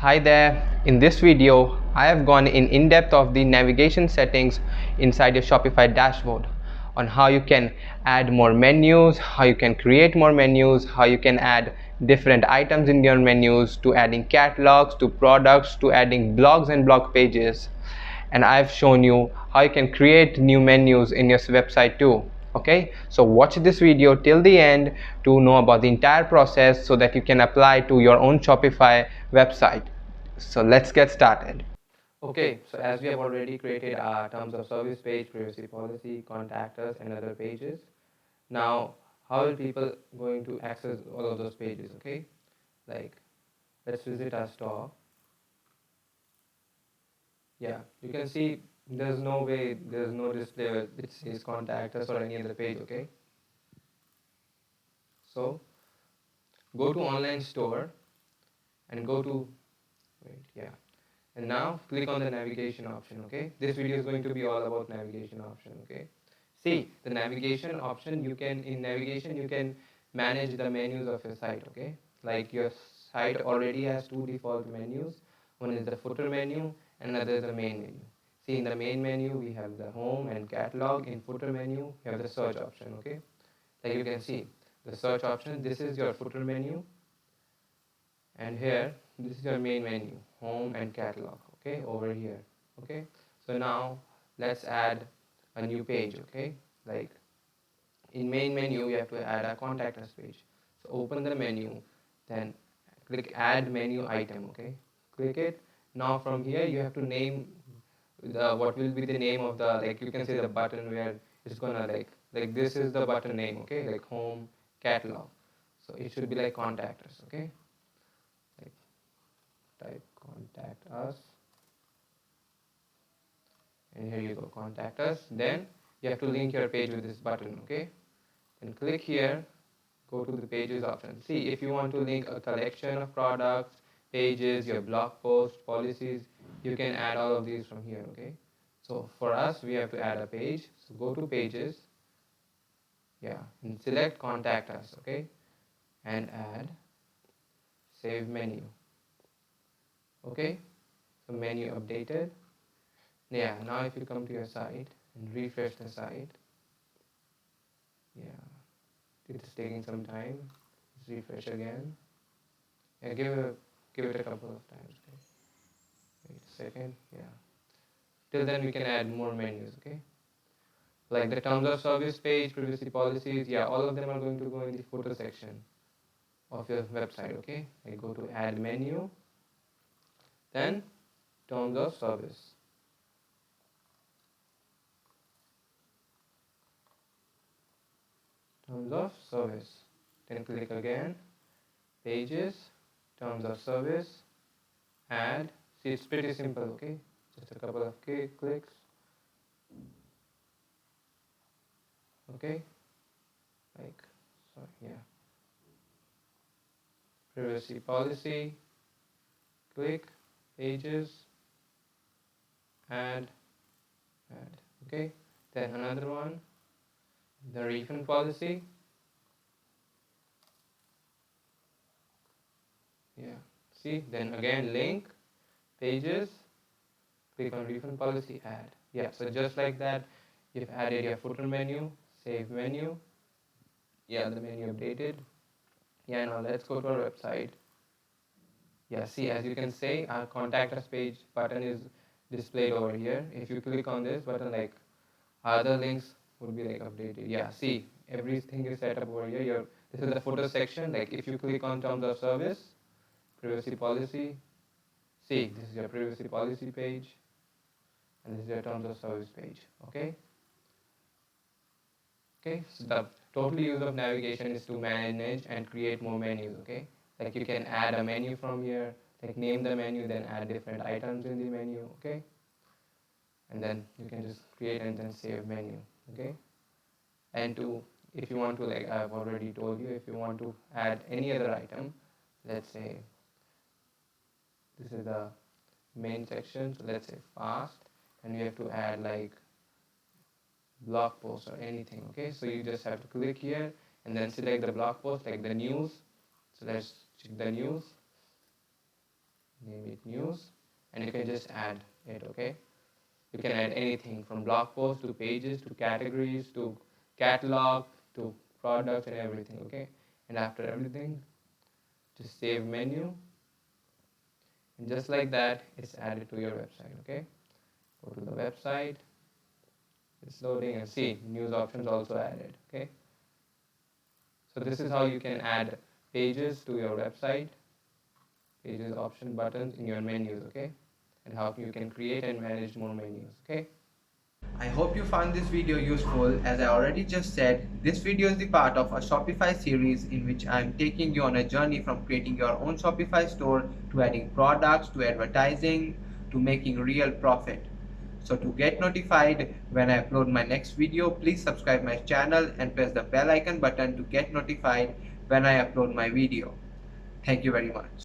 Hi there, in this video I have gone in depth of the navigation settings inside your Shopify dashboard on how you can add more menus, how you can create more menus, how you can add different items in your menus, to adding catalogs, to products, to adding blogs and blog pages. And I've shown you how you can create new menus in your website too. Okay, so watch this video till the end to know about the entire process so that you can apply to your own Shopify website. So let's get started. Okay, so as we have already created our terms of service page, privacy policy, contact us, and other pages. Now, how are people going to access all of those pages? Okay, like let's visit our store. Yeah, you can see there's no display where it says contact us or any other page. Okay, so go to online store and go to and now click on the navigation option. Okay, this video is going to be all about navigation option. Okay, see the navigation option, in navigation you can manage the menus of your site. Okay, like your site already has two default menus. One is the footer menu and another is the main menu. See, in the main menu we have the home and catalog. In footer menu you have the search option. Okay, like you can see the search option, this is your footer menu, and here this is your main menu, home and catalog. Okay, over here. Okay, so now let's add a new page. Okay, like in main menu we have to add a contact us page. So open the menu, then click add menu item. Okay, click it. Now from here you have to name the what will be the name of the, like you can say the button where it's gonna, like this is the button name. Okay, like home catalog, so it should be like contact us. Okay, like type contact us, and here you go, contact us. Then you have to link your page with this button. Okay, and click here, go to the pages option. See, if you want to link a collection of products, pages, your blog posts, policies, you can add all of these from here. Okay, so for us we have to add a page, so go to pages, and select contact us. Okay, and add save menu. Okay, so menu updated. Now if you come to your site and refresh the site, it's taking some time. Let's refresh again. Give it a couple of times. Okay, wait a second. Till then we can add more menus. Okay, like the terms of service page, privacy policies, all of them are going to go in the footer section of your website. Okay, I go to add menu, then terms of service. Terms of service. Then click again, pages, terms of service, add. See, it's pretty simple. Okay, just a couple of clicks. Okay, privacy policy, click, pages, add. Okay, then another one, the refund policy. See, then again link, pages, click on refund policy, add. So just like that, you've added your footer menu, save menu. The menu updated. Now let's go to our website. See, as you can see, our contact us page button is displayed over here. If you click on this button, like other links would be like updated. See, everything is set up over here. This is the footer section. Like if you click on terms of service, privacy policy, see, this is your privacy policy page, and this is your terms of service page. Okay, so the total use of navigation is to manage and create more menus. Okay, like you can add a menu from here, like name the menu, then add different items in the menu. Okay, and then you can just create and then save menu. Okay, and if you want to, like I've already told you, if you want to add any other item, let's say this is the main section, so let's say fast, and you have to add like blog post or anything. Okay, so you just have to click here and then select the blog post, like the news. So let's check the news. name it news, and you can just add it. Okay, you can add anything from blog posts to pages to categories to catalog to products and everything. Okay, and after everything, just save menu, and just like that, it's added to your website. Okay, go to the website, it's loading, and see news options also added. Okay, so this is how you can add pages to your website, pages, option, buttons in your menus. Okay, and how you can create and manage more menus. Okay. I hope you found this video useful. As I already just said, this video is the part of a Shopify series in which I am taking you on a journey from creating your own Shopify store to adding products to advertising to making real profit. So to get notified when I upload my next video, please subscribe my channel and press the bell icon button to get notified when I upload my video. Thank you very much.